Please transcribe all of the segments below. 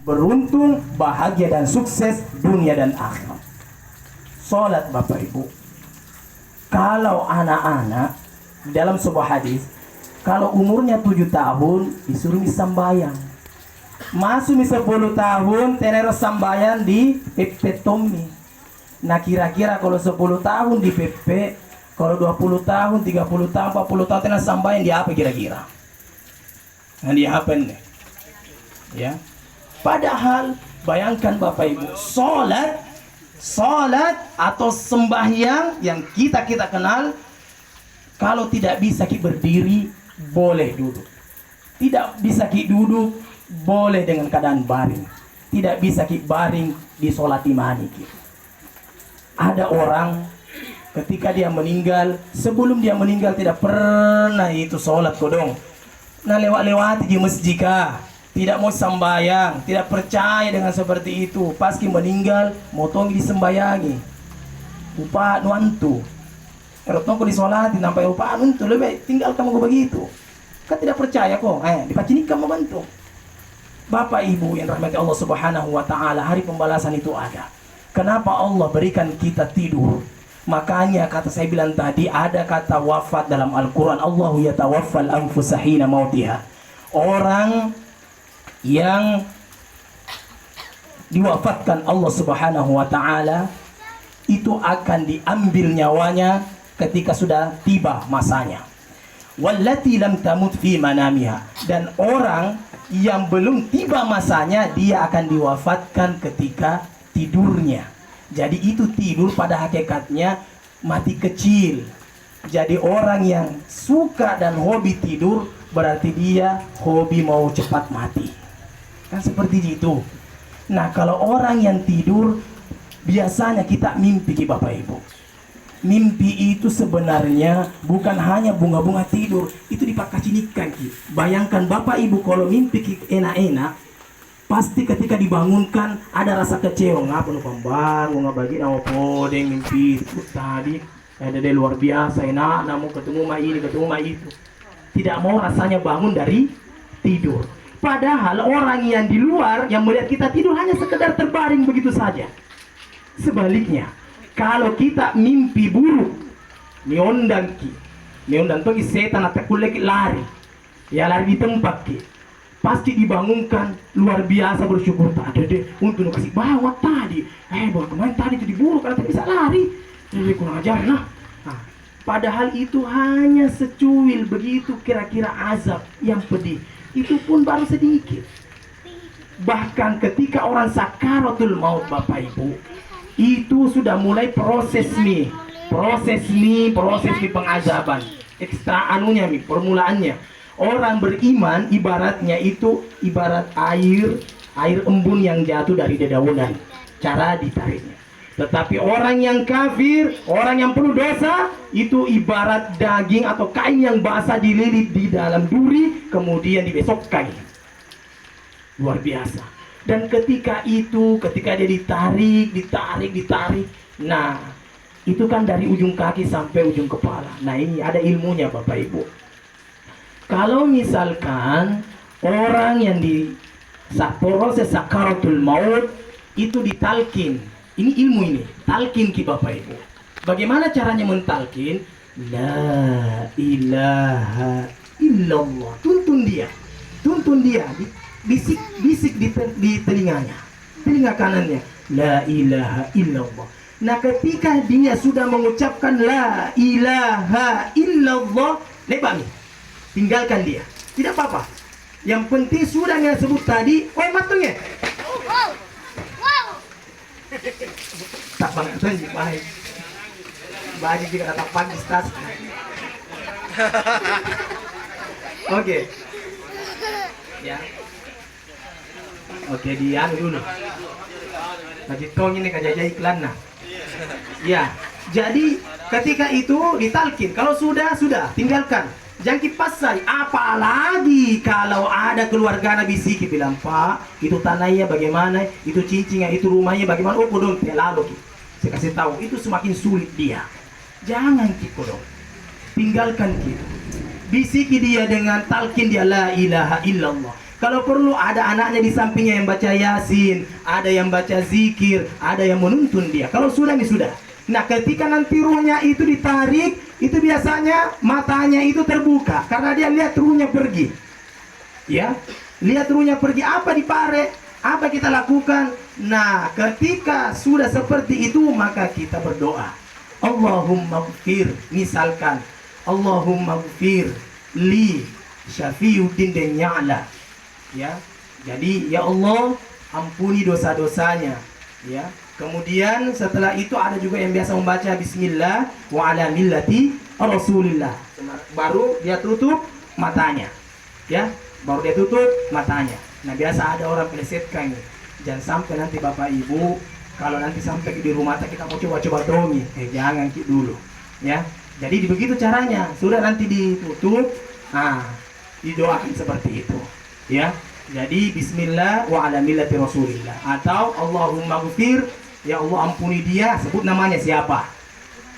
beruntung, bahagia dan sukses dunia dan akhirat. Salat Bapak Ibu. Kalau anak-anak dalam sebuah hadis, kalau umurnya 7 tahun disuruh sembahyang. Masuk 10 tahun teneros sambayan di pepetomi. Nah kira-kira kalau 10 tahun di pepe, kalau 20 tahun, 30 tahun, 40 tahun teneros sambayan di apa kira-kira? Nah di apa nih? Ya. Padahal bayangkan Bapak Ibu, salat atau sembahyang yang kita kenal, kalau tidak bisa kita berdiri boleh duduk. Tidak bisa kita duduk boleh dengan keadaan baring. Tidak bisa kita baring di sholat imani gitu. Ada orang ketika dia meninggal, sebelum dia meninggal tidak pernah itu sholat kodong. Nah lewat-lewati di masjid kah? Tidak mau sembahyang, tidak percaya dengan seperti itu. Pas kita meninggal, motongi disembayangi. Upa nuantu. Erotong ko disolati sampai upa nuantu lebih tinggal kamu begitu. Kan tidak percaya kok. Dipacinikkan membantu. Bapak Ibu yang rahmati Allah Subhanahu wa taala, hari pembalasan itu ada. Kenapa Allah berikan kita tidur? Makanya kata saya bilang tadi, ada kata wafat dalam Al-Qur'an. Allahu yatawaffal anfusa hina mautiha. Orang yang diwafatkan Allah Subhanahu wa taala itu akan diambil nyawanya ketika sudah tiba masanya. Wallati lam tamut fi manamiha, dan orang yang belum tiba masanya dia akan diwafatkan ketika tidurnya. Jadi itu tidur pada hakikatnya mati kecil. Jadi orang yang suka dan hobi tidur berarti dia hobi mau cepat mati. Kan seperti itu. Nah kalau orang yang tidur, biasanya kita mimpi Bapak Ibu. Mimpi itu sebenarnya bukan hanya bunga-bunga tidur, itu dipakacinikan. Bayangkan Bapak Ibu kalau mimpi enak-enak, pasti ketika dibangunkan ada rasa kecewa. Ngapa lu pembangun, nggak bagi nama podeng mimpi itu tadi ada de luar biasa enak, namun ketemu ma ini, ketemu ma itu. Tidak mau rasanya bangun dari tidur. Padahal orang yang di luar yang melihat kita tidur hanya sekedar terbaring begitu saja. Sebaliknya, kalau kita mimpi buruk, niondang pergi setan atau kulek lari, ya lari di tempat ki, pasti dibangunkan luar biasa bersyukur. Tak ada deh, untuk kasih bawa tadi, baru kemarin tadi itu diburuk karena tak bisa lari, jadi kurang ajar lah. Nah, padahal itu hanya secuil begitu kira-kira azab yang pedih. Itu pun baru sedikit. Bahkan ketika orang sakaratul maut Bapak Ibu, itu sudah mulai proses pengazaban. Ekstra anunya permulaannya. Orang beriman ibaratnya itu ibarat air embun yang jatuh dari dedaunan. Cara ditariknya. Tetapi orang yang kafir, orang yang penuh dosa, itu ibarat daging atau kain yang basah dililit di dalam duri, kemudian dibesokkan. Luar biasa. Dan ketika dia ditarik, nah itu kan dari ujung kaki sampai ujung kepala. Nah ini ada ilmunya Bapak Ibu. Kalau misalkan orang yang di proses sakaratul maut itu ditalkin, ini ilmu ini, talkin ki Bapak Ibu. Bagaimana caranya mentalkin? La ilaha illallah. Tuntun dia, bisik di telinganya, telinga kanannya. La ilaha illallah. Nah ketika dia sudah mengucapkan la ilaha illallah, lebami, tinggalkan dia, tidak apa-apa. Yang penting sudah yang sebut tadi, matungnya. Tak banget sih, baik. Bagi juga tak pagi tas. Oke. Ya. Oke, dia dulu. Lagi tong ini kajajah iklan nah. Ya. Jadi ketika itu ditalkin, kalau sudah tinggalkan. Jangan kipasai, apalagi kalau ada keluarga Nabi Siki bilang, Pak, itu tanahnya bagaimana, itu cincinnya, itu rumahnya bagaimana, kodong, lalu saya kasih tahu, itu semakin sulit dia. Jangan kodong, tinggalkan gitu. Bisiki dia dengan talkin dia la ilaha illallah. Kalau perlu ada anaknya di sampingnya yang baca Yasin, ada yang baca zikir, ada yang menuntun dia. Kalau sudah, ini sudah. Nah, ketika nanti ruhnya itu ditarik, itu biasanya matanya itu terbuka karena dia lihat ruhnya pergi. Ya, lihat ruhnya pergi, apa dipare, apa kita lakukan? Nah, ketika sudah seperti itu, maka kita berdoa. Allahumma gfir, misalkan Allahumma gfir li Syafiuddin dan Ya'la. Ya, jadi ya Allah ampuni dosa-dosanya. Ya, kemudian setelah itu ada juga yang biasa membaca Bismillah wa ala millati Rasulillah. Baru dia tutup matanya. Ya, baru dia tutup matanya. Nah, biasa ada orang plesetkan ini. Jangan sampai nanti Bapak Ibu, kalau nanti sampai di rumah kita mau coba-coba dongi, jangan dulu. Ya, jadi begitu caranya. Sudah nanti ditutup, nah, didoakan seperti itu. Ya, jadi Bismillah wa ala millati Rasulillah atau Allahumma ghfir, ya Allah ampuni dia, sebut namanya siapa.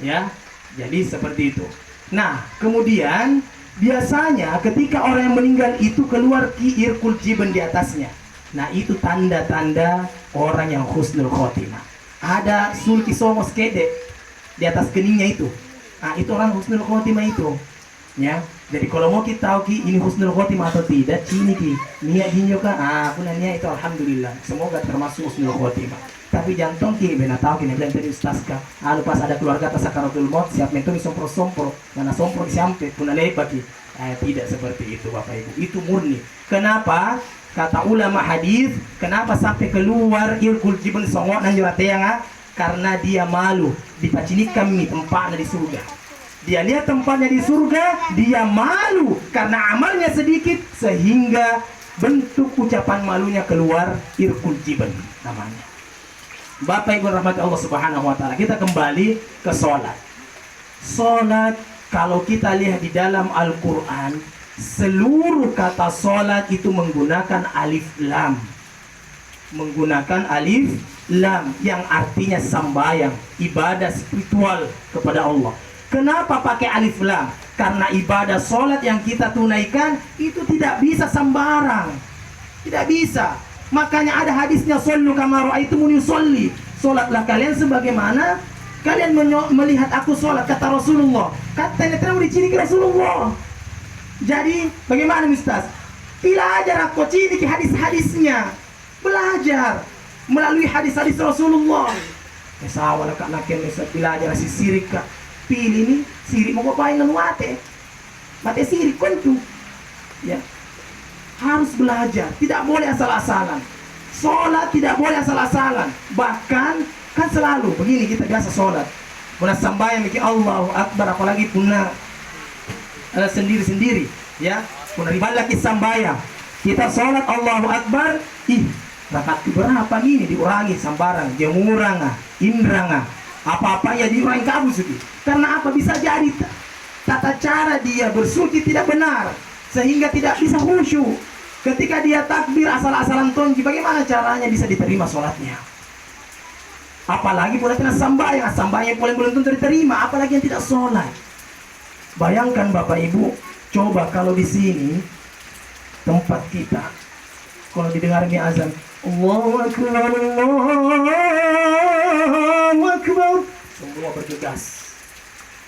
Ya, jadi seperti itu. Nah, kemudian biasanya ketika orang yang meninggal itu keluar kiirkul jiben di atasnya. Nah, itu tanda-tanda orang yang husnul khotimah. Ada sulki somos kede di atas keningnya itu. Nah, itu orang husnul khotimah itu. Ya, jadi kalau mau kita tahu ini husnul khotimah atau tidak, sini ki niat jinjo ka, aku nanya itu alhamdulillah. Semoga termasuk husnul khotimah. Tapi jantung ki benar tahu kini bilang tadi ustaz ka. Pas ada keluarga tasakaratul maut siap mentoni sompro-sompro, karena sompro sampai pun bagi. Tidak seperti itu Bapak Ibu. Itu murni. Kenapa? Kata ulama hadis, kenapa sampai keluar irkul jibun songok nan jurateanga? Karena dia malu dipacini kami tempatnya di surga. Dia lihat tempatnya di surga, dia malu karena amalnya sedikit sehingga bentuk ucapan malunya keluar irkul jibun namanya. Bapak Ibu rahmat Allah Subhanahu wa taala, kita kembali ke salat. Salat kalau kita lihat di dalam Al-Qur'an, seluruh kata salat itu menggunakan alif lam. Menggunakan alif lam yang artinya sembahyang, ibadah spiritual kepada Allah. Kenapa pakai alif lam? Karena ibadah salat yang kita tunaikan itu tidak bisa sembarang. Tidak bisa. Makanya ada hadisnya sallu kama ra'aitumuni usolli. Salatlah kalian sebagaimana kalian melihat aku salat, kata Rasulullah. Katanya terlalu diciri Rasulullah. Jadi bagaimana Ustaz? Belajar aku ciri hadis-hadisnya. Belajar melalui hadis-hadis Rasulullah. Sawala kak naken belajar si sirik kak. Pilih nih sirik mau ngapain nang mate. Mate sirik kuntu. Ya. Harus belajar, tidak boleh asal-asalan. Salat tidak boleh asal-asalan. Bahkan kan selalu begini kita biasa salat. Puna sambayang mikir Allahu Akbar, apalagi puna sendiri-sendiri, ya. Puna riba lagi sambayang. Kita salat Allahu Akbar, rakaat berapa ini diurangi sambarang, jemurang, indrang, apa-apa ya diurangi kamu sudah. Karena apa? Bisa jadi tata cara dia bersuci tidak benar, sehingga tidak bisa khusyuk. Ketika dia takbir asal-asalan tongki, bagaimana caranya bisa diterima sholatnya? Apalagi boleh kena sambayang, sambayang belum tentu diterima, apalagi yang tidak sholat. Bayangkan Bapak Ibu, coba kalau di sini tempat kita, kalau didengarnya azan, Allahu Akbar, Allahu Akbar, semua bergegas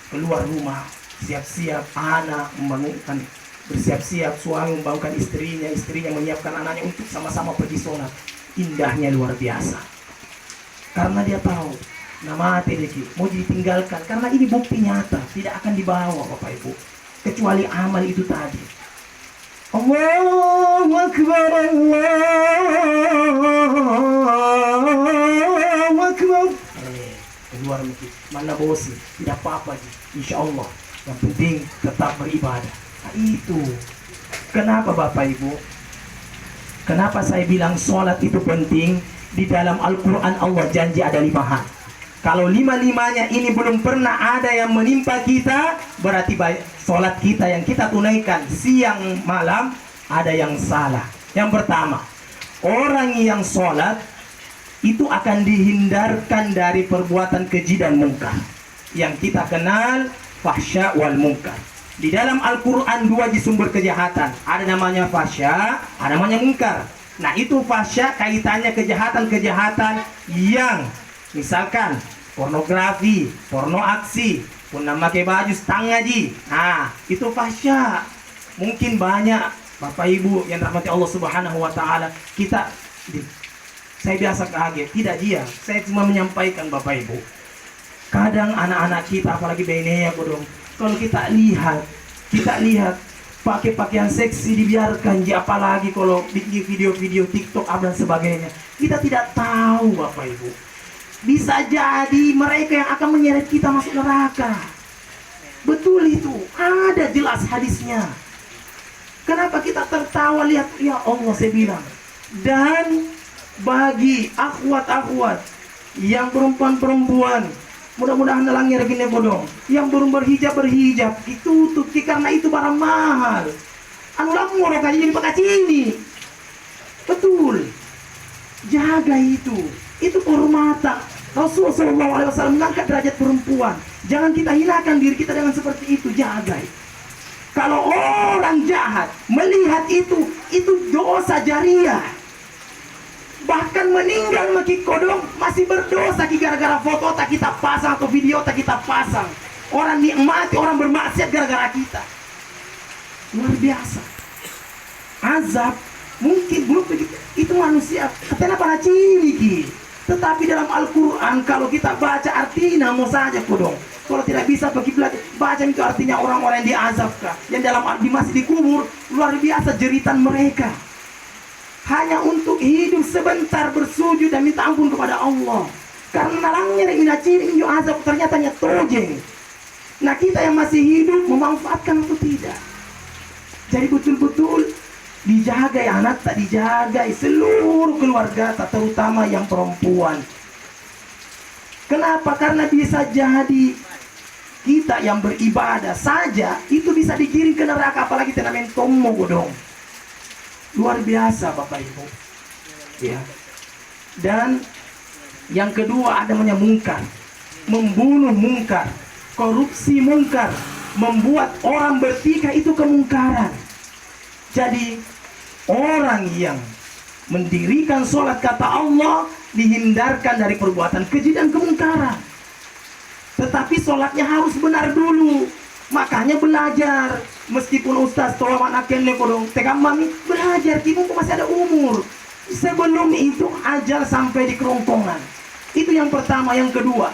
keluar rumah, siap-siap anak membangunkan, bersiap-siap suami membangunkan istrinya, istrinya menyiapkan anaknya untuk sama-sama pergi sholat. Indahnya luar biasa. Karena dia tahu nama Tedeki mau ditinggalkan, karena ini bukti nyata tidak akan dibawa Bapak Ibu kecuali amal itu tadi. Allahu Akbar, Allahu Akbar. Keluar masjid, mana bosi, tidak apa-apa, insya Allah. Yang penting tetap beribadah. Nah, itu kenapa Bapak Ibu, kenapa saya bilang sholat itu penting. Di dalam Al-Quran Allah janji ada 5 hal. Kalau 5-5-nya ini belum pernah ada yang menimpa kita, berarti sholat kita yang kita tunaikan siang malam ada yang salah. Yang pertama, orang yang sholat itu akan dihindarkan dari perbuatan keji dan mungkar yang kita kenal fahsya wal munkar. Di dalam Al-Quran dua sumber kejahatan. Ada namanya fasya, ada namanya mungkar. Nah itu fasya kaitannya kejahatan-kejahatan yang misalkan pornografi, porno aksi, pun pakai baju setengah ji. Nah itu fasya. Mungkin banyak Bapak Ibu yang rahmati Allah Subhanahu Wa Taala. Saya biasa kaget, tidak dia. Saya cuma menyampaikan Bapak Ibu. Kadang anak-anak kita apalagi Benea bodong. Kalau kita lihat pakai pakaian seksi dibiarkan, apalagi kalau bikin video-video TikTok dan sebagainya. Kita tidak tahu Bapak Ibu. Bisa jadi mereka yang akan menyeret kita masuk neraka. Betul itu, ada jelas hadisnya. Kenapa kita tertawa lihat, ya Allah saya bilang. Dan bagi akhwat-akhwat yang perempuan-perempuan, mudah-mudahan nelangnya regine bodong, yang belum berhijab ditutup karena itu barang mahal. Anu lamu orang kaji jadi pakai sini. Betul. Jaga itu kehormatan. Rasulullah SAW mengangkat derajat perempuan. Jangan kita hinakan diri kita dengan seperti itu. Jaga. Kalau orang jahat melihat itu dosa jariah. Bahkan meninggal maki kodong masih berdosa gara-gara foto tak kita pasang atau video tak kita pasang. Orang nikmati, orang bermaksiat gara-gara kita. Luar biasa. Azab mungkin belum begitu. Itu manusia. Kenapa cili? Tetapi dalam Al-Quran kalau kita baca artinya mau saja kodong. Kalau tidak bisa bagi belajar baca itu artinya orang-orang yang diazabkan, yang masih dikubur, luar biasa jeritan mereka. Hanya untuk hidup sebentar bersujud dan minta ampun kepada Allah. Karena nalangnya minacin injo azab ternyata tojeng. Nah kita yang masih hidup memanfaatkan atau tidak. Jadi betul-betul dijaga ya anak, tak dijaga seluruh keluarga, terutama yang perempuan. Kenapa? Karena bisa jadi kita yang beribadah saja itu bisa dikirim ke neraka, apalagi tenamen tomo godong. Luar biasa Bapak Ibu. Ya. Dan yang kedua ada namanya mungkar. Membunuh mungkar, korupsi mungkar, membuat orang bertikai itu kemungkaran. Jadi orang yang mendirikan sholat kata Allah dihindarkan dari perbuatan keji dan kemungkaran. Tetapi sholatnya harus benar dulu. Makanya belajar. Meskipun ustaz tolong anaknya kodong tekan mami belajar, kita masih ada umur. Sebelum itu ajal sampai di kerongkongan. Itu yang pertama. Yang kedua,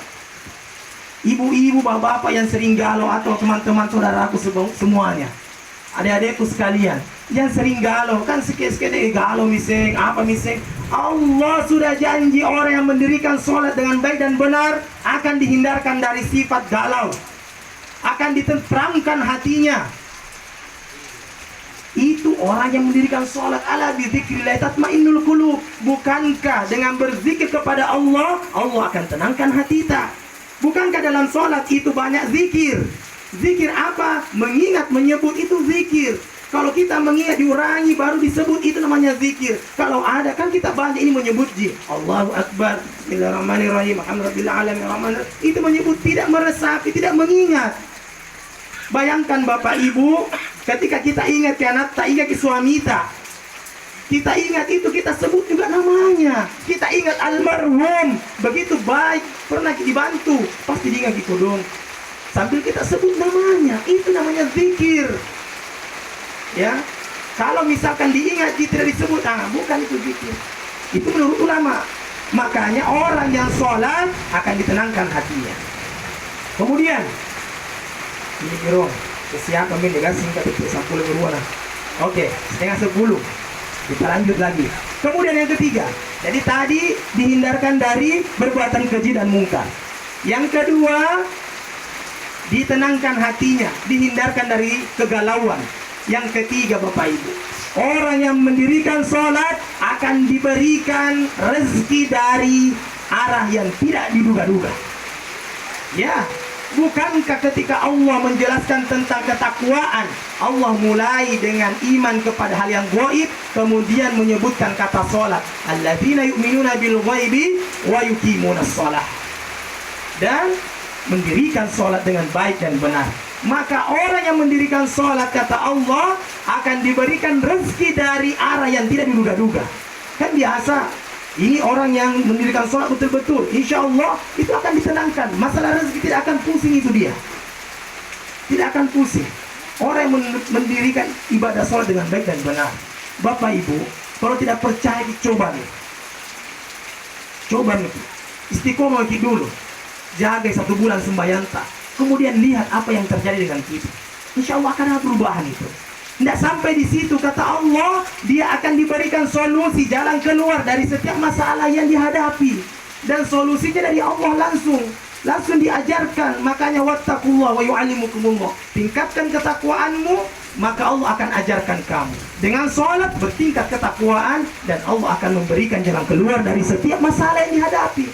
ibu-ibu, bapak-bapak yang sering galau atau teman-teman saudaraku semuanya, adik-adikku sekalian yang sering galau, kan sekali-sekali galau miseng, apa miseng. Allah sudah janji orang yang mendirikan sholat dengan baik dan benar akan dihindarkan dari sifat galau, akan ditenteramkan hatinya. Itu orang yang mendirikan sholat. Ala bidzikrillah tatmainnul qulub. Bukankah dengan berzikir kepada Allah, Allah akan tenangkan hati kita? Bukankah dalam sholat itu banyak zikir? Zikir apa? Mengingat, menyebut itu zikir. Kalau kita mengingat diurangi baru disebut, itu namanya zikir. Kalau ada kan kita banyak ini menyebut Allahu Akbar, Bismillahirrahmanirrahim, Alhamdulillahirrahmanirrahim. Itu menyebut, tidak meresapi, tidak mengingat. Bayangkan Bapak Ibu, ketika kita ingat ke anak, tak ingat ke suami kita ingat itu, kita sebut juga namanya. Kita ingat almarhum, begitu baik, pernah dibantu, pasti diingat di kodong. Sambil kita sebut namanya, itu namanya zikir. Ya, kalau misalkan diingat tidak disebut, bukan itu zikir. Itu menurut ulama. Makanya orang yang sholat akan ditenangkan hatinya. Kemudian ini kiro, siapa min dikasih ke 10 berwarna. Oke, setengah 10. Kita lanjut lagi. Kemudian yang ketiga, jadi tadi dihindarkan dari perbuatan keji dan mungkar. Yang kedua, ditenangkan hatinya, dihindarkan dari kegalauan. Yang ketiga Bapak Ibu, orang yang mendirikan sholat akan diberikan rezeki dari arah yang tidak diduga-duga. Ya, bukankah ketika Allah menjelaskan tentang ketakwaan, Allah mulai dengan iman kepada hal yang gaib, kemudian menyebutkan kata sholat. Alladzina yu'minuna bil ghaibi wa yuqimunas sholat. Dan mendirikan sholat dengan baik dan benar. Maka orang yang mendirikan sholat, kata Allah, akan diberikan rezeki dari arah yang tidak diduga-duga. Kan biasa, ini orang yang mendirikan sholat betul-betul, insya Allah itu akan ditenangkan. Masalah rezeki tidak akan pusing, itu dia. Tidak akan pusing. Orang yang mendirikan ibadah sholat dengan baik dan benar. Bapak Ibu, kalau tidak percaya, coba nih. Coba nih, istiqomah dulu. Jaga 1 bulan sembahyang tak. Kemudian lihat apa yang terjadi dengan kita. Insya Allah akan ada perubahan itu. Tidak sampai di situ, kata Allah, dia akan diberikan solusi, jalan keluar dari setiap masalah yang dihadapi. Dan solusinya dari Allah langsung diajarkan. Makanya wattaqullah wa yu'allimukumullah. Tingkatkan ketakwaanmu, maka Allah akan ajarkan kamu. Dengan sholat bertingkat ketakwaan, dan Allah akan memberikan jalan keluar dari setiap masalah yang dihadapi.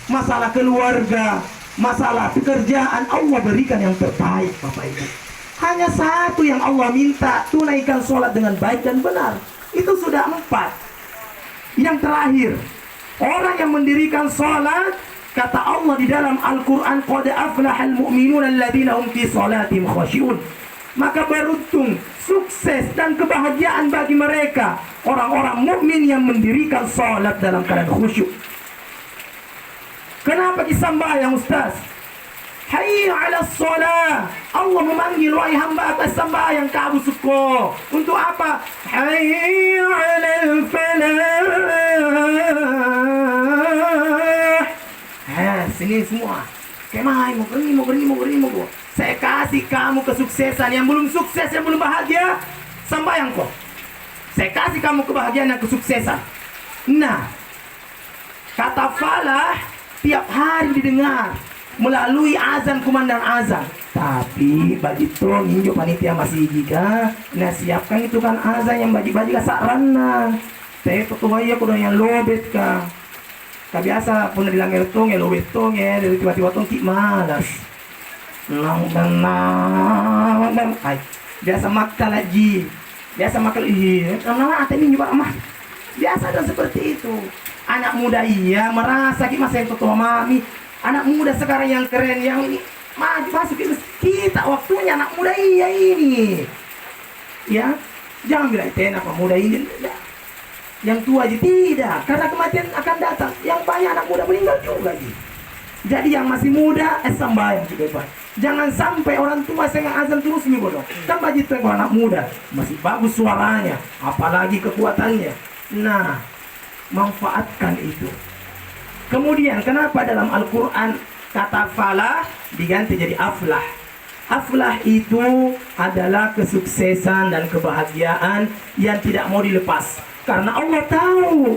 Masalah keluarga, masalah pekerjaan, Allah berikan yang terbaik, Bapak Ibu. Hanya satu yang Allah minta, tunaikan sholat dengan baik dan benar. Itu sudah 4. Yang terakhir, orang yang mendirikan sholat, kata Allah di dalam Al-Quran, qad aflahal mu'minun alladzina hum fi sholatihim khashi'un. Maka beruntung, sukses dan kebahagiaan bagi mereka orang-orang mukmin yang mendirikan sholat dalam keadaan khusyuk. Kenapa disambayang, Ustaz? Hayya 'alas shalah. Allah memanggil, wahai hamba atas sambayang kamu suko. Untuk apa? Hayya 'alal falah. Sini semua. Kemai mau beri. Saya kasih kamu kesuksesan. Yang belum sukses, yang belum bahagia, sambayang kok. Saya kasih kamu kebahagiaan dan kesuksesan. Nah, kata falah tiap hari didengar melalui azan, kumandang azan. Tapi bagi tong injo panitia masih jika nah siapkan itu kan azan yang bagi-bagi ka sarana. Teh tutuhaya kudu yang lobet ka. Kabiasa pun dilangir tong ya lobet tong ya dari tiba-tiba tong ki malas. Nang dan ay. Biasa makal lagi. Biasa makal karena ate ini juga mah. Biasa dan seperti itu. Anak muda iya merasa masa yang tua mami. Anak muda sekarang yang keren, yang ini masuk kita waktunya anak muda iya ini. Ya, jangan bilang itu anak muda ini. Yang tua aja tidak, karena kematian akan datang. Yang banyak anak muda meninggal juga ji. Jadi yang masih muda sambayang juga Pak. Jangan sampai orang tua saya azan terus nih bodoh. Kan bagi itu anak muda masih bagus suaranya, apalagi kekuatannya. Nah, manfaatkan itu. Kemudian kenapa dalam Al-Quran kata falah diganti jadi aflah? Aflah itu adalah kesuksesan dan kebahagiaan yang tidak mau dilepas. Karena Allah tahu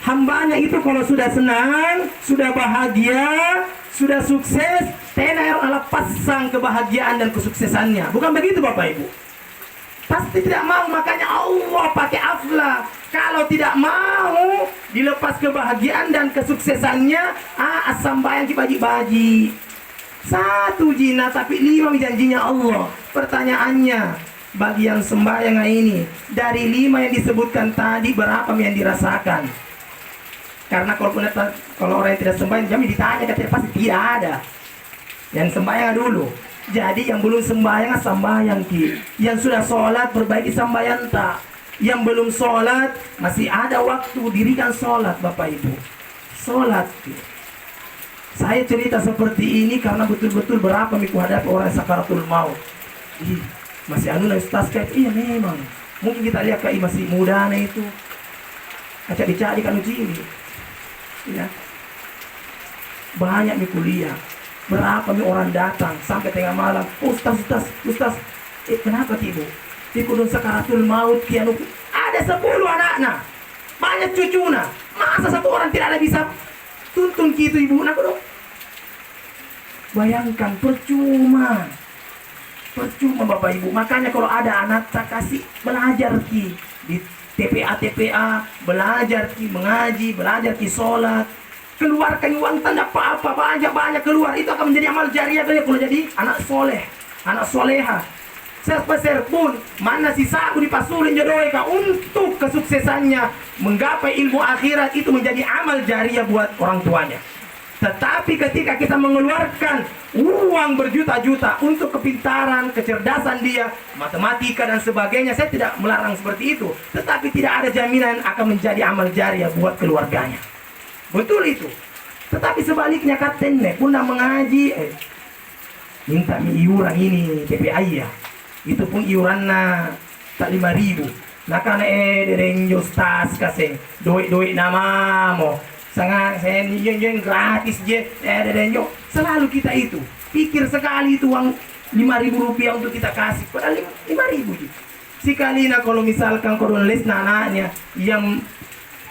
hambanya itu kalau sudah senang, sudah bahagia, sudah sukses, tenar Allah pasang kebahagiaan dan kesuksesannya. Bukan begitu Bapak Ibu? Pasti tidak mau, makanya Allah pakai aflah. Kalau tidak mau dilepas kebahagiaan dan kesuksesannya, sambayang dibagi-bagi. 1 jina tapi 5 janjinya Allah. Pertanyaannya, bagi yang sembahyang ini, dari 5 yang disebutkan tadi berapa yang dirasakan? Karena kalau orang yang tidak sembahyang, kami ditanya katanya pasti tidak ada. Yang sembahyang dulu. Jadi yang belum sembahyang ki. Yang sudah sholat perbaiki sembahyang tak. Yang belum sholat masih ada waktu, dirikan sholat Bapak Ibu. Sholat ki. Saya cerita seperti ini karena betul-betul berapa miku hadapi orang sakaratul maut. Masih anu na ustaz kayak iya memang. Mungkin kita lihat kayak masih muda na itu. Acak dicari kan uji ini. Ya. Banyak miku kuliah. Berapa nih orang datang sampai tengah malam, Ustaz, kenapa Ibu? Ibu don sakaratul maut kianu. Ada 10 anaknya, banyak cucunya. Masa 1 orang tidak ada bisa tuntun gitu Ibu? Nah, bayangkan percuma Bapak Ibu. Makanya kalau ada anak tak kasih belajar ki di TPA belajar ki mengaji, belajar ki sholat. Keluarkan uang tanda apa-apa banyak keluar, itu akan menjadi amal jariah dia kalau jadi anak soleh, anak soleha. Sepeser pun mana si sabu dipasurin jodoh untuk kesuksesannya menggapai ilmu akhirat, itu menjadi amal jariah buat orang tuanya. Tetapi ketika kita mengeluarkan uang berjuta-juta untuk kepintaran, kecerdasan dia, matematika dan sebagainya, saya tidak melarang seperti itu. Tetapi tidak ada jaminan akan menjadi amal jariah buat keluarganya. Betul itu. Tetapi sebaliknya katanya pun mengaji, minta iuran ini KPI ya. Itu pun iurannya tak 5.000. Nah karena dereng justas kasih duit nama mo. Sangat saya yang gratis je dereng yo. Selalu kita itu pikir sekali itu uang 5.000 rupiah untuk kita kasih. Padahal 5.000 je. Sekali kalau misalkan korun les anaknya yang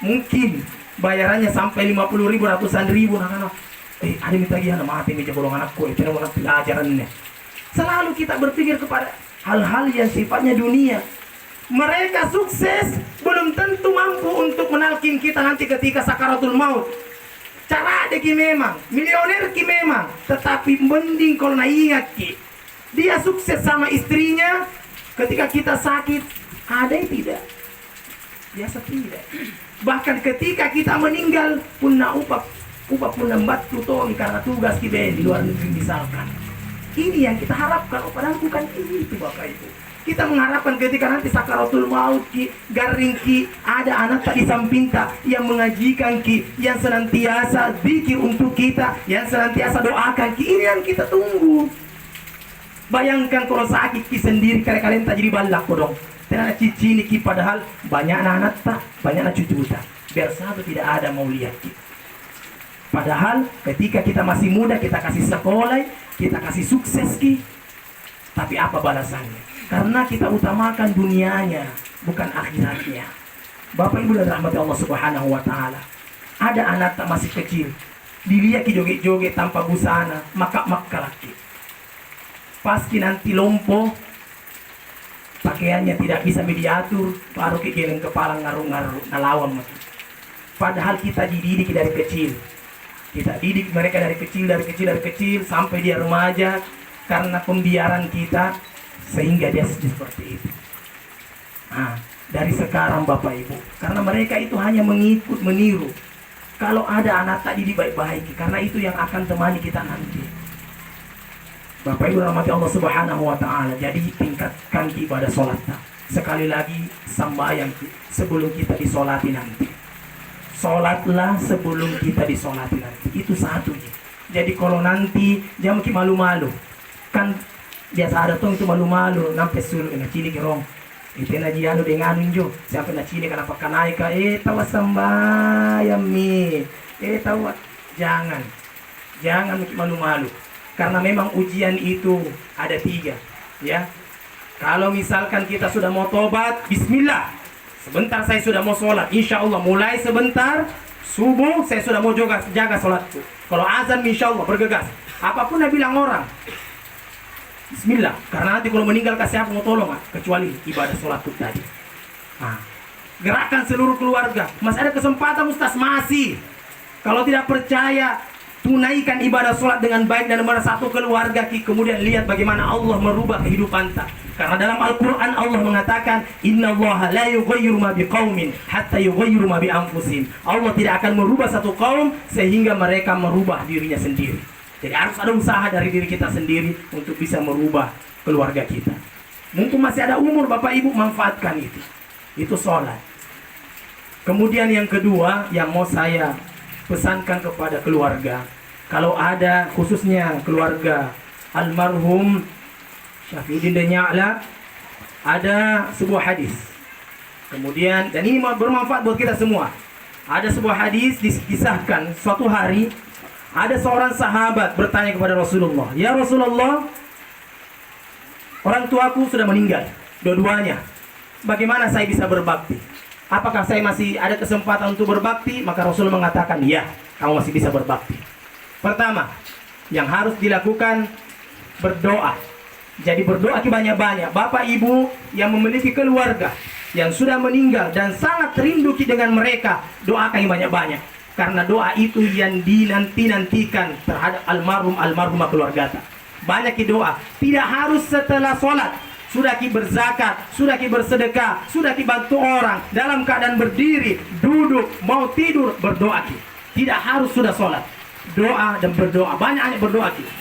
mungkin bayarannya sampai 50.000 ratusan ribu nah ada minta dia mati meja bolong anakku itu mau pelajarannya. Selalu kita berpikir kepada hal-hal yang sifatnya dunia. Mereka sukses belum tentu mampu untuk menalkin kita nanti ketika sakaratul maut. Cara ada ki memang, milioner ki memang, tetapi mending kalau ingat ki dia sukses sama istrinya ketika kita sakit, ada yang tidak. Biasa tidak. Bahkan ketika kita meninggal pun upah pun membantu tomi karena tugas kita di luar negeri misalkan. Ini yang kita harapkan, padahal bukan itu Bapak Ibu. Kita mengharapkan ketika nanti sakaratul maut ki, garing ki, ada anak tak di samping kita yang mengajikan ki, yang senantiasa zikir untuk kita, yang senantiasa doakan ki. Ini yang kita tunggu. Bayangkan kalau sakit ki sendiri kalian tak jadi balak dong. Tidak cici ki padahal banyak anak tak, banyak cucu tak. Biar sahabat tidak ada mau lihat ki. Padahal ketika kita masih muda kita kasih sekolah, kita kasih sukses ki. Tapi apa balasannya? Karena kita utamakan dunianya, bukan akhiratnya. Bapak Ibu dan rahmati Allah Subhanahu wa taala. Ada anak tak masih kecil, dilihat ki joget-joget tanpa busana, maka laki. Paski nanti lompo, pakaiannya tidak bisa diatur, baru ke geleng kepala ngaruh-ngaruh, nalawan mati. Padahal kita dididik dari kecil. Kita didik mereka dari kecil sampai dia remaja karena pembiaran kita sehingga dia seperti itu. Nah, dari sekarang Bapak Ibu, karena mereka itu hanya mengikut, meniru. Kalau ada anak tak didik baik-baik, karena itu yang akan temani kita nanti. Bapak Ibu rahmati Allah Subhanahu wa taala. Jadi tingkatkan ibadah salat. Sekali lagi sembahyang sebelum kita disolati nanti. Salatlah sebelum kita disolati nanti. Itu satu. Jadi kalau nanti jangan malu-malu. Kan biasa ada tuh itu malu-malu nampe sulu na cili kerong. Itu na jiano dengan unjo. Siapa na cili kana pakanai ka tawa sembahyang mi. Tawa jangan malu-malu. Karena memang ujian itu ada 3, ya. Kalau misalkan kita sudah mau tobat, bismillah. Sebentar saya sudah mau sholat, insya Allah mulai sebentar subuh saya sudah mau jaga sholatku. Kalau azan insya Allah bergegas. Apapun yang bilang orang, bismillah. Karena nanti kalau meninggal kasih aku mau tolong, kecuali ibadah sholatku tadi. Nah, gerakan seluruh keluarga. Masih ada kesempatan Ustaz masih. Kalau tidak percaya, tunaikan ibadah sholat dengan baik dan satu keluarga kemudian lihat bagaimana Allah merubah kehidupan kita. Karena dalam Al-Quran Allah mengatakan innallaha la yughayyiru ma biqaumin hatta yughayyiru ma bi anfusihim. Allah tidak akan merubah satu kaum sehingga mereka merubah dirinya sendiri. Jadi harus ada usaha dari diri kita sendiri untuk bisa merubah keluarga kita. Mumpung masih ada umur Bapak Ibu, manfaatkan itu. Itu sholat. Kemudian yang kedua yang mau saya pesankan kepada keluarga, kalau ada khususnya keluarga almarhum Syafiuddin Danya'la, ada sebuah hadis. Kemudian dan ini bermanfaat buat kita semua. Ada sebuah hadis dikisahkan suatu hari ada seorang sahabat bertanya kepada Rasulullah, "Ya Rasulullah, orang tuaku sudah meninggal dua-duanya. Bagaimana saya bisa berbakti? Apakah saya masih ada kesempatan untuk berbakti?" Maka Rasul mengatakan, "Ya, kamu masih bisa berbakti." Pertama, yang harus dilakukan berdoa. Jadi berdoa banyak-banyak. Bapak Ibu yang memiliki keluarga yang sudah meninggal dan sangat rindu dengan mereka, doakan banyak-banyak. Karena doa itu yang dinanti-nantikan terhadap almarhumah keluarga. Banyak doa. Tidak harus setelah sholat. Sudah berzakat, sudah bersedekah, sudah bantu orang dalam keadaan berdiri, duduk, mau tidur, berdoa. Tidak harus sudah sholat. doa dan berdoa. Banyak berdoa kita.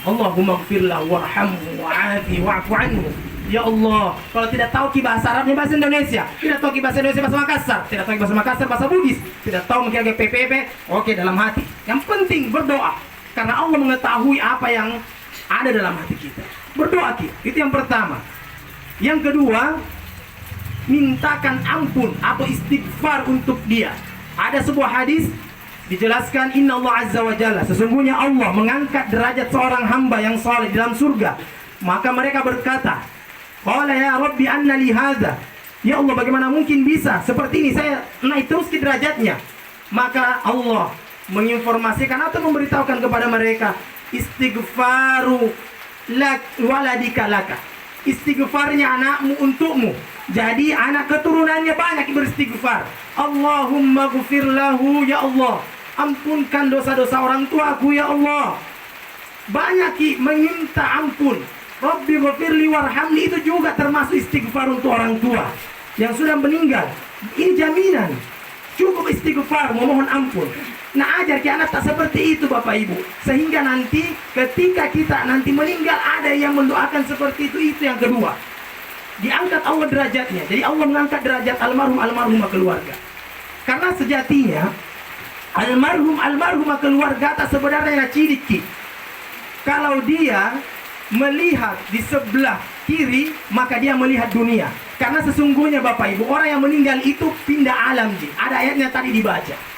Allahumma gfirlah warhamhu wa'afi wa'fu anhu. Ya Allah, kalau tidak tahu ki bahasa Arabnya bahasa Indonesia, tidak tahu ki bahasa Indonesia bahasa Makassar, tidak tahu ki bahasa Makassar bahasa Bugis, tidak tahu mungkin PPP, oke dalam hati. Yang penting berdoa, karena Allah mengetahui apa yang ada dalam hati kita. Berdoa kita, itu yang pertama. Yang kedua, mintakan ampun atau istighfar untuk dia. Ada sebuah hadis dijelaskan, Inna Allah Azza wa Jalla, sesungguhnya Allah mengangkat derajat seorang hamba yang saleh di dalam surga. Maka mereka berkata, qala ya Rabbi anna li hadza. Ya Allah, bagaimana mungkin bisa seperti ini saya naik terus ke derajatnya? Maka Allah menginformasikan atau memberitahukan kepada mereka, istighfaru lak waladika laka. Istighfarnya anakmu untukmu. Jadi anak keturunannya banyak beristighfar. Allahumma ghfir lahu, ya Allah, ampunkan dosa-dosa orang tuaku ya Allah. Banyak meminta ampun. Rabbi ghfirli warhamni, itu juga termasuk istighfar untuk orang tua yang sudah meninggal. Ini jaminan. Cukup istighfar, memohon ampun. Nah, ajar ke anak tak seperti itu Bapak Ibu. Sehingga nanti ketika kita nanti meninggal ada yang mendoakan seperti itu yang kedua. Diangkat Allah derajatnya. Jadi Allah mengangkat derajat almarhumah keluarga. Karena sejatinya almarhumah keluarga tak sebenarnya cidiki. Kalau dia melihat di sebelah kiri, maka dia melihat dunia. Karena sesungguhnya Bapak Ibu, orang yang meninggal itu pindah alam. Ada ayatnya tadi dibaca.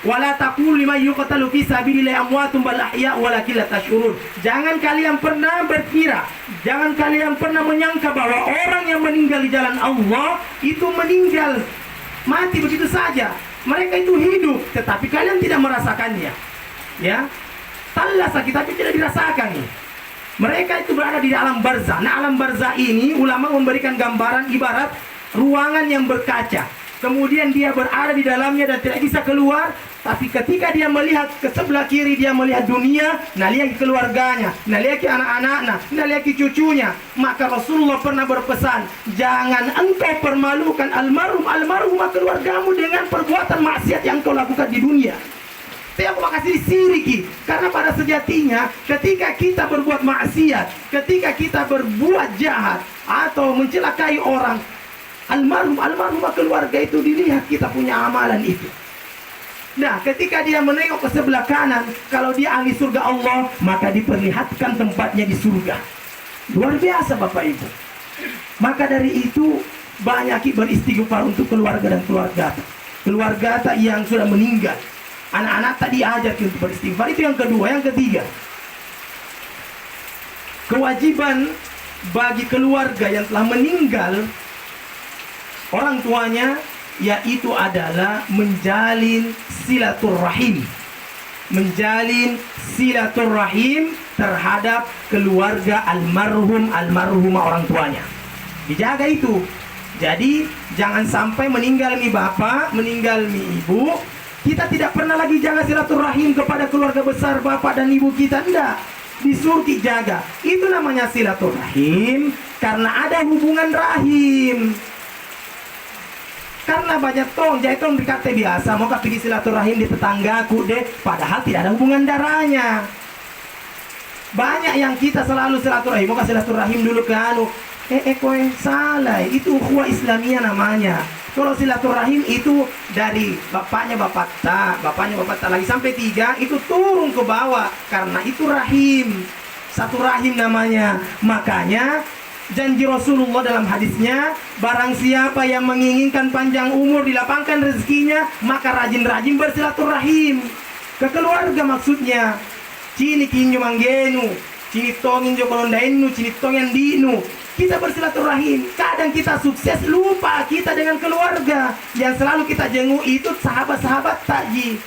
Wala taqulu liman yuqtalu fi sabilillahi amwatun bal ahya walakin la tash'urun. Jangan kalian pernah berkira, jangan kalian pernah menyangka bahwa orang yang meninggal di jalan Allah itu meninggal mati begitu saja. Mereka itu hidup, tetapi kalian tidak merasakannya. Ya. Tallah sakit tapi tidak dirasakan. Mereka itu berada di alam barzah. Nah, alam barzah ini ulama memberikan gambaran ibarat ruangan yang berkaca. Kemudian dia berada di dalamnya dan tidak bisa keluar. Tapi ketika dia melihat ke sebelah kiri, dia melihat dunia. Nah, lihat keluarganya, nah lihat anak-anaknya, nah lihat cucunya. Maka Rasulullah pernah berpesan, jangan engkau permalukan almarhumah keluargamu dengan perbuatan maksiat yang kau lakukan di dunia. Saya mau kasih siriki. Karena pada sejatinya ketika kita berbuat maksiat, ketika kita berbuat jahat atau mencelakai orang, almarhumah keluarga itu dilihat kita punya amalan itu. Nah, ketika dia menengok ke sebelah kanan, kalau dia ahli surga Allah, maka diperlihatkan tempatnya di surga. Luar biasa Bapak Ibu. Maka dari itu banyak beristighfar untuk keluarga dan keluarga yang sudah meninggal. Anak-anak tadi diajar untuk beristighfar. Itu yang kedua. Yang ketiga, kewajiban bagi keluarga yang telah meninggal orang tuanya, yaitu adalah menjalin silaturahim. Menjalin silaturahim terhadap keluarga almarhumah orang tuanya. Dijaga itu. Jadi jangan sampai meninggal mi bapak, meninggal mi ibu, kita tidak pernah lagi jaga silaturahim kepada keluarga besar bapak dan ibu kita. Tidak. Disuruh dijaga. Itu namanya silaturahim karena ada hubungan rahim. Karena banyak jaiton berkata biasa, mau pergi silaturahim di tetanggaku deh, padahal tidak ada hubungan darahnya. Banyak yang kita selalu silaturahim, mau silaturahim dulu ke kowe salah, itu ukhuwah Islamiyah namanya. Kalau silaturahim itu dari bapaknya bapak tak lagi sampai 3 itu turun ke bawah, karena itu rahim, satu rahim namanya. Makanya janji Rasulullah dalam hadisnya, barang siapa yang menginginkan panjang umur, dilapangkan rezekinya, maka rajin-rajin bersilaturahim ke keluarga. Maksudnya cini kinyo manggenu, cini tongin jo kolondainu, cini tongen dinu. Kita bersilaturahim. Kadang kita sukses, lupa kita dengan keluarga yang selalu kita jenguk itu sahabat-sahabat takji.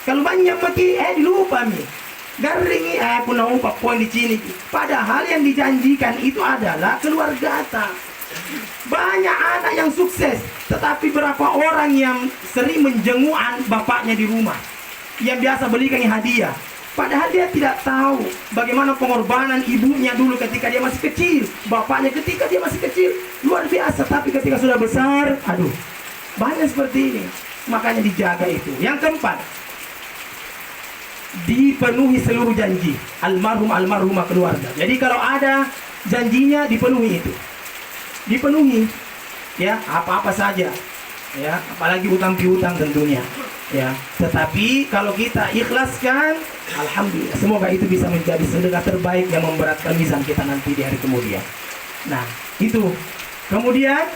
Kalau banyak mati lupa mi garing punah umpak poin di sini. Padahal yang dijanjikan itu adalah keluarga ta. Banyak anak yang sukses, tetapi berapa orang yang sering menjenguk bapaknya di rumah, yang biasa belikan hadiah, padahal dia tidak tahu bagaimana pengorbanan ibunya dulu ketika dia masih kecil, bapaknya ketika dia masih kecil, luar biasa. Tapi ketika sudah besar, aduh, banyak seperti ini. Makanya dijaga itu. Yang keempat, dipenuhi seluruh janji almarhumah keluarga. Jadi kalau ada janjinya dipenuhi itu. Dipenuhi ya, apa-apa saja. Ya, apalagi utang piutang tentunya. Ya, tetapi kalau kita ikhlaskan, alhamdulillah, semoga itu bisa menjadi sedekah terbaik yang memberatkan mizan kita nanti di hari kemudian. Nah, itu. Kemudian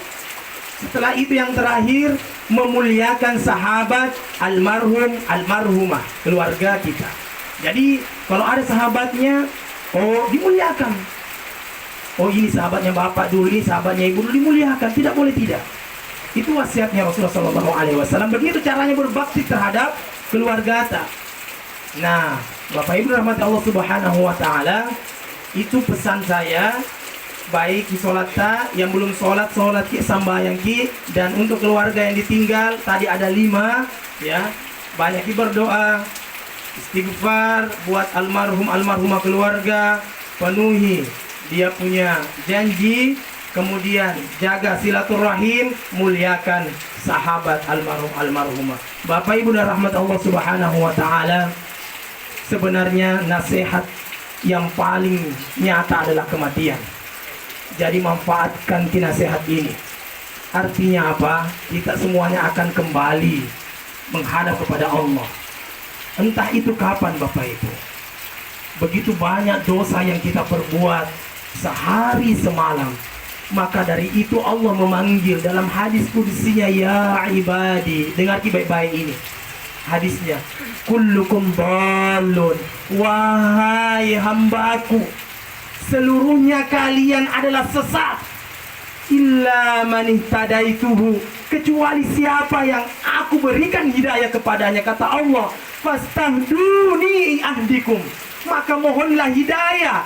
setelah itu yang terakhir, memuliakan sahabat almarhumah keluarga kita. Jadi kalau ada sahabatnya, oh dimuliakan. Oh ini sahabatnya bapak dulu, ini sahabatnya ibu dulu, dimuliakan, tidak boleh tidak. Itu wasiatnya Rasulullah SAW. Begitu caranya berbakti terhadap keluarga kita. Nah, Bapak Ibu rahmat Allah Subhanahu wa taala, itu pesan saya, baik di sholat yang belum sholat ki sambayang ki, dan untuk keluarga yang ditinggal tadi ada 5 ya, banyak berdoa istighfar buat almarhumah keluarga, penuhi dia punya janji, kemudian jaga silaturahim, muliakan sahabat almarhumah. Bapak Ibu dan rahmat Allah Subhanahu wa taala, sebenarnya nasihat yang paling nyata adalah kematian. Jadi manfaatkan nasihat ini. Artinya apa? Kita semuanya akan kembali menghadap kepada Allah. Entah itu kapan Bapak Ibu. Begitu banyak dosa yang kita perbuat sehari semalam. Maka dari itu Allah memanggil dalam hadis kudusinya, ya ibadi. Dengar baik-baik ini hadisnya. Kullukum dhalun, wahai hambaku, seluruhnya kalian adalah sesat, illa man ihtadaituhu, kecuali siapa yang aku berikan hidayah kepadanya. Kata Allah, fastahduni ahdikum, maka mohonlah hidayah.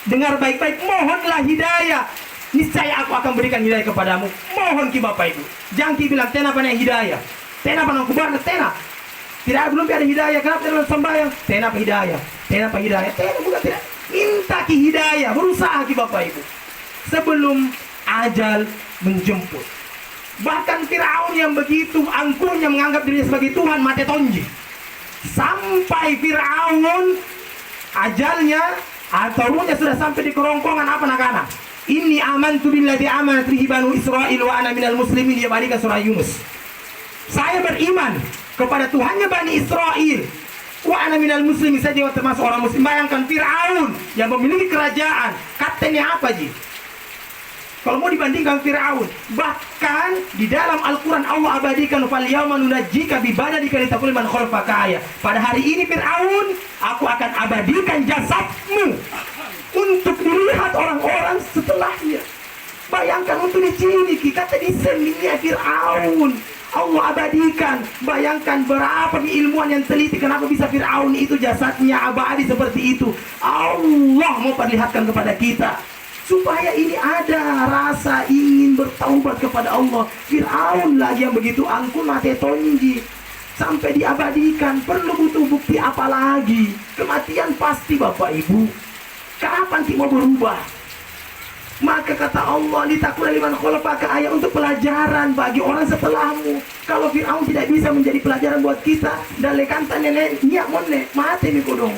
Dengar baik-baik, mohonlah hidayah, niscaya aku akan berikan hidayah kepadamu. Mohon ki Bapak Ibu, jangan ki bilang tena panah hidayah, tena panah kubar, tena tidak, belum ada hidayah. Kenapa tidak sembahyang? Tena apa hidayah, tena apa hidayah, tena bukan, tidak. Minta ki hidayah, berusaha ki Bapak Ibu sebelum ajal menjemput. Bahkan Firaun yang begitu angkuhnya menganggap dirinya sebagai Tuhan, mate tonji, sampai Firaun ajalnya atau ruhnya sudah sampai di kerongkongan apa nakana. Ini amantu billazi amanat bihi banu Israil wa ana minal muslimin, dia balikan surah Yunus. Saya beriman kepada Tuhannya Bani Israel, wa ana minal muslimin, saya juga termasuk orang muslim. Bayangkan Firaun yang memiliki kerajaan, katanya apa ji? Kalau mau dibandingkan Firaun, bahkan di dalam Al-Quran Allah abadikan, fal yauma nunajjika bi badanika litakuna man khalfaka ayah. Pada hari ini Firaun, aku akan abadikan jasadmu untuk dilihat orang-orang setelahnya. Bayangkan untuk dicidiki, kata diseninya Firaun, Allah abadikan. Bayangkan berapa ilmuwan yang teliti, kenapa bisa Firaun itu jasadnya abadi seperti itu. Allah mau perlihatkan kepada kita supaya ini ada rasa ingin bertaubat kepada Allah. Firaun lagi yang begitu angkuh mate tonji sampai diabadikan, perlu butuh bukti apa lagi? Kematian pasti Bapak Ibu. Kapan kita mau berubah? Maka kata Allah, litakuna liman khalafaka ayat, untuk pelajaran bagi orang setelahmu. Kalau Firaun tidak bisa menjadi pelajaran buat kita, dan lekanta nenek niat monne mati nih kodong.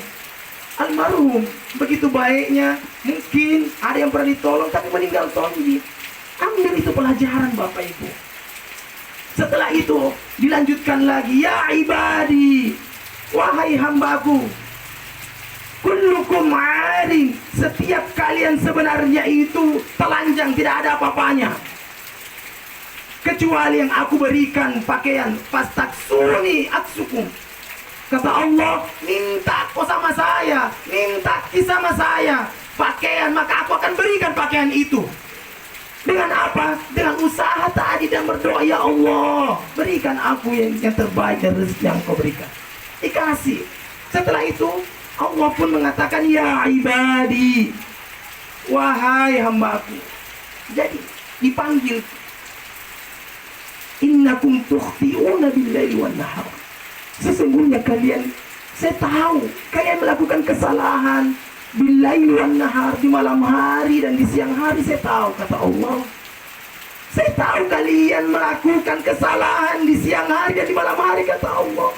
Almarhum begitu baiknya, mungkin ada yang pernah ditolong tapi meninggal tonji. Ambil itu pelajaran Bapak Ibu. Setelah itu dilanjutkan lagi, ya ibadi, wahai hambaku, kullukum arin, setiap kalian sebenarnya itu telanjang, tidak ada apa-apanya, kecuali yang aku berikan pakaian. Fastaksuni aksukum, kata Allah, minta kau sama saya, minta sama saya pakaian, maka aku akan berikan pakaian itu. Dengan apa? Dengan usaha tadi dan berdoa, ya Allah, berikan aku yang terbaik dari rezeki yang kau berikan. Dikasih. Setelah itu Allah pun mengatakan, ya ibadi, wahai hambaku. Jadi dipanggil, innakum tukhti'una billaili wan nahar, sesungguhnya kalian, saya tahu kalian melakukan kesalahan billaili wan nahar, di malam hari dan di siang hari. Saya tahu, kata Allah, saya tahu kalian melakukan kesalahan di siang hari dan di malam hari, kata Allah.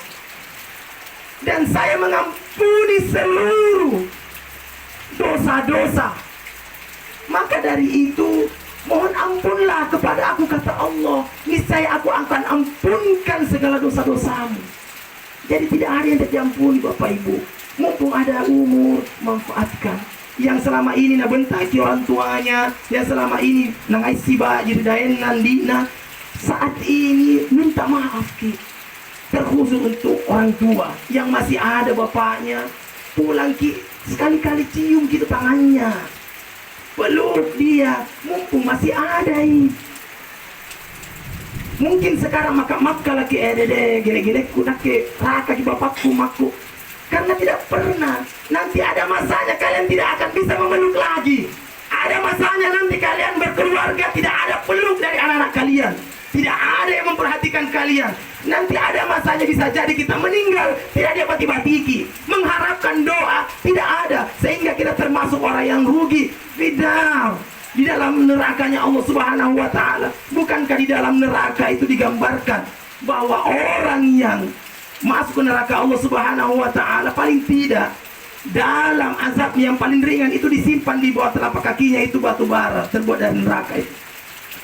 dan saya mengampuni seluruh dosa-dosa. Maka dari itu, mohon ampunlah kepada aku, kata Allah. Niscaya aku akan ampunkan segala dosa-dosamu. Jadi tidak ada yang tidak diampuni, Bapak Ibu. Mumpung ada umur, manfaatkan. Yang selama ini bentaki orang tuanya, yang selama ini nangai siba jirdaen nandina, saat ini minta maaf Ki. Terkhusus untuk orang tua yang masih ada bapaknya, pulang Ki, sekali-kali cium gitu tangannya, peluk dia, mumpung masih ada ini. Mungkin sekarang maka lagi dede gede-gede kunak ke raka ki bapakku makku, karena tidak pernah. Nanti ada masanya kalian tidak akan bisa memeluk lagi. Ada masanya nanti kalian berkeluarga, tidak ada peluk dari anak-anak kalian, tidak ada yang memperhatikan kalian. Nanti ada masanya bisa jadi kita meninggal, tidak ada bati-batiki, mengharapkan doa, tidak ada, sehingga kita termasuk orang yang rugi. Tidak. Di dalam nerakanya Allah Subhanahu wa ta'ala. Bukankah di dalam neraka itu digambarkan bahwa orang yang masuk ke neraka Allah Subhanahu wa ta'ala, paling tidak dalam azab yang paling ringan itu disimpan di bawah telapak kakinya itu batu bara terbuat dari neraka itu.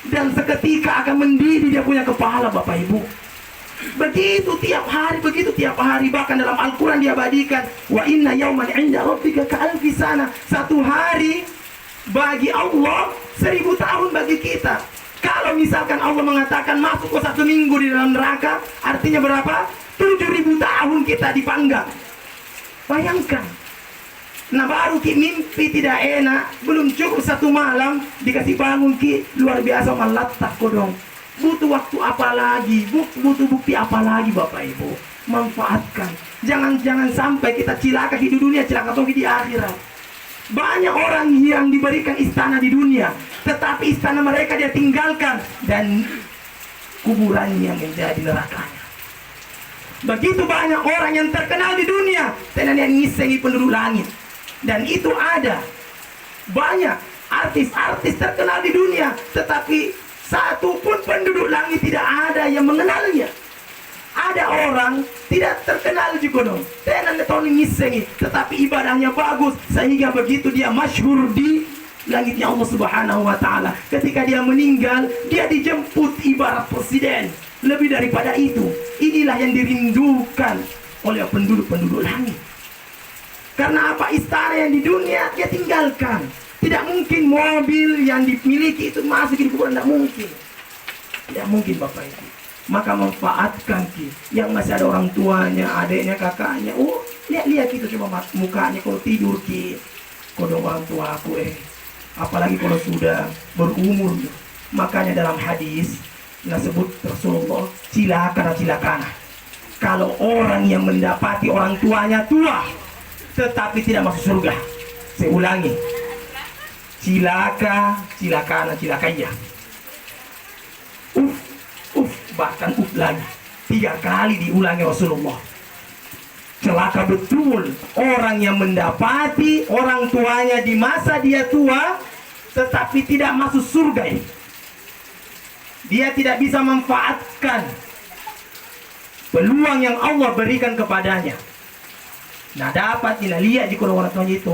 Dan seketika akan mendidih dia punya kepala, Bapak Ibu. Begitu tiap hari, bahkan dalam Al-Quran diabadikan, wa inna yawman inda rabbika ka'alfi sana. Satu hari bagi Allah 1000 tahun bagi kita. Kalau misalkan Allah mengatakan masuk ke 1 minggu di dalam neraka, artinya berapa? 7000 tahun kita dipanggang. Bayangkan. Nah baru Ki mimpi tidak enak, belum cukup 1 malam dikasih bangun Ki, luar biasa meletak kodong. Butuh waktu apa lagi? Butuh bukti apa lagi, Bapak Ibu? Manfaatkan. Jangan sampai kita cilaka di dunia, cilaka di akhirat. Banyak orang yang diberikan istana di dunia, tetapi istana mereka dia tinggalkan dan kuburannya menjadi nerakanya. Begitu banyak orang yang terkenal di dunia, tenan yang ngisengi penduduk langit. Dan itu ada banyak artis-artis terkenal di dunia, tetapi satu pun penduduk langit tidak ada yang mengenalnya. Ada orang tidak terkenal juga dong, tenan tahun ngisengi, tetapi ibadahnya bagus, sehingga begitu dia masyhur di langitnya Allah Subhanahu wa ta'ala. Ketika dia meninggal, dia dijemput ibarat presiden. Lebih daripada itu, inilah yang dirindukan oleh penduduk-penduduk langit. Karena apa? Istana yang di dunia dia tinggalkan. Tidak mungkin mobil yang dimiliki itu masuk di kuburan, tidak mungkin. Tidak mungkin, Bapak Ibu. Maka manfaatkan Ki, yang masih ada orang tuanya, adiknya, kakaknya. Oh, lihat itu coba mukanya kalau tidur Ki. Kodong orang tua aku apalagi kalau sudah berumur. Makanya dalam hadis disebut Rasulullah, cilakana. Kalau orang yang mendapati orang tuanya tua tetapi tidak masuk surga. Saya ulangi. Cilakana. Bahkan lagi 3 kali diulangi Rasulullah. Celaka betul orang yang mendapati orang tuanya di masa dia tua tetapi tidak masuk surga. Dia tidak bisa manfaatkan peluang yang Allah berikan kepadanya. Nah dapat lihat di orang tuanya itu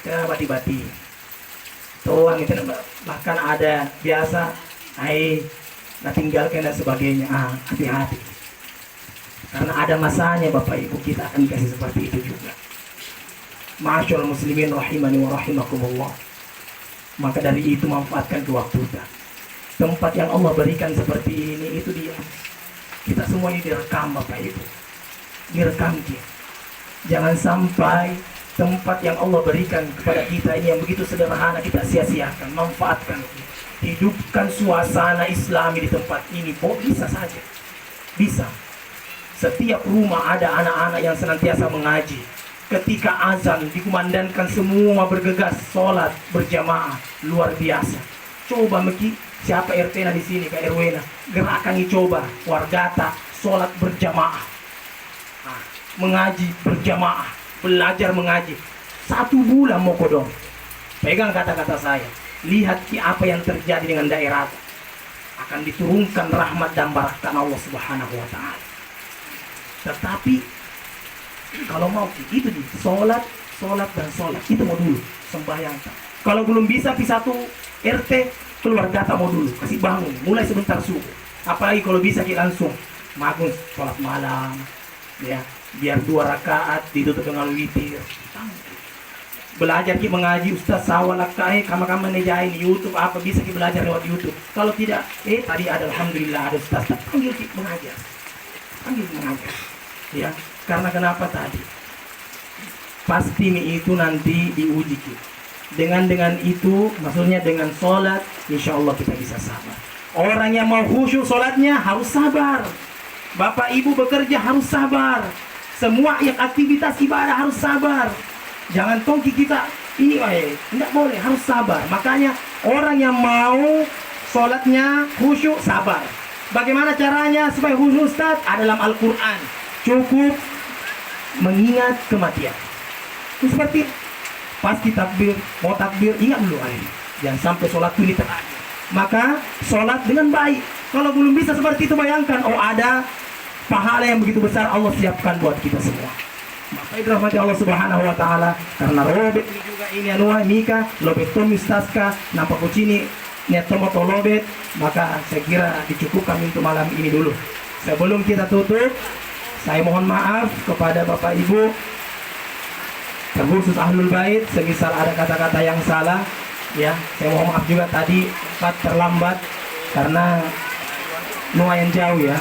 bati-bati tuang itu, bahkan ada biasa nah tinggalkan dan sebagainya. Hati-hati, karena ada masanya Bapak Ibu kita akan dikasih seperti itu juga. Ma'asyiral muslimin rahimani wa rahimakumullah. Maka dari itu manfaatkan waktu kita. Tempat yang Allah berikan seperti ini itu dia. Kita semua ini direkam Bapak Ibu. Direkam dia. Jangan sampai tempat yang Allah berikan kepada kita ini yang begitu sederhana kita sia-siakan. Manfaatkan dia. Hidupkan suasana Islami di tempat ini. Bisa saja. Bisa. Setiap rumah ada anak-anak yang senantiasa mengaji. Ketika azan dikumandangkan semua bergegas sholat berjamaah. Luar biasa. Coba Meki, siapa RT di sini ke RW gerakan coba wargata sholat berjamaah. Mengaji berjamaah, belajar mengaji. 1 bulan mau kodong. Pegang kata-kata saya. Lihat apa yang terjadi dengan daerah. Akan diturunkan rahmat dan barakah Allah Subhanahu wa ta'ala. Tetapi Kalau mau itu di sholat dan sholat itu mau dulu sembahyang. Kalau belum bisa P1 RT keluar data mau dulu kasih bangun mulai sebentar subuh. Apalagi kalau bisa kita langsung magung sholat malam ya, biar 2 rakaat ditutup dengan witir. Belajar kita mengaji Ustaz sawalak kae kama-kama nejain YouTube apa bisa kita belajar lewat YouTube. Kalau tidak tadi ada alhamdulillah ada Ustaz panggil kita mengajar. Ya, karena kenapa tadi? Pasti itu nanti diuji kita. Dengan itu maksudnya dengan sholat insya Allah kita bisa sabar. Orang yang mau khusyuk sholatnya harus sabar. Bapak ibu bekerja harus sabar. Semua yang aktivitas ibadah harus sabar. Jangan tongki kita ini tidak boleh, harus sabar. Makanya orang yang mau sholatnya khusyuk sabar. Bagaimana caranya supaya khusyuk Ustaz? Dalam Al-Quran cukup mengingat kematian. Itu seperti pasti takbir, mau takbir ingat dulu jangan sampai sholat ini terakhir. Maka sholat dengan baik. Kalau belum bisa seperti itu bayangkan ada pahala yang begitu besar Allah siapkan buat kita semua. Maka dirahmati Allah Subhanahu wa taala karena robet ini juga ini anuah mika lobet tomis taska nampak kucini niat tomoto lobet, maka saya kira dicukupkan untuk malam ini dulu. Sebelum kita tutup, saya mohon maaf kepada Bapak Ibu terkhusus Ahlul Bait semisal ada kata-kata yang salah ya, saya mohon maaf juga tadi sempat terlambat karena lumayan jauh ya.